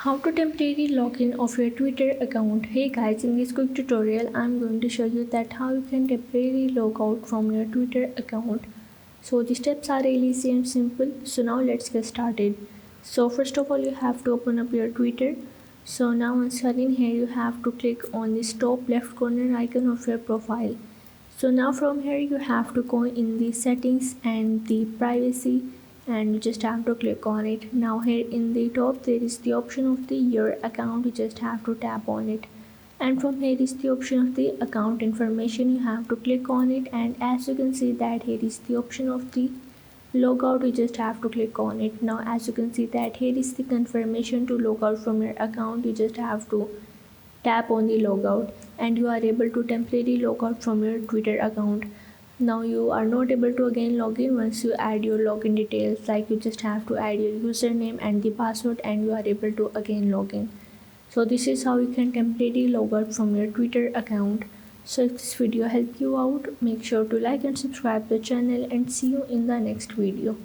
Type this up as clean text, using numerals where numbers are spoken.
How to temporarily log in of your Twitter account. Hey guys, in this quick tutorial I'm going to show you that how you can temporarily log out from your Twitter account. So the steps are really easy and simple. So now let's get started. So first of all you have to open up your Twitter. So now once you are in here you have to click on this top left corner icon of your profile. So now from here you have to go in the settings and the privacy and you just have to click on it. Now here in the top there is the option of the your account. You just have to tap on it, and from here is the option of the account information. You have to click on it, and as you can see that here is the option of the logout. You just have to click on it. Now as you can see that here is the confirmation to log out from your account. You just have to tap on the logout and you are able to temporarily log out from your Twitter account. Now you are not able to again log in once you add your login details, like you just have to add your username and the password and you are able to again log in. So this is how you can temporarily log out from your Twitter account. So if this video helped you out, make sure to like and subscribe the channel and see you in the next video.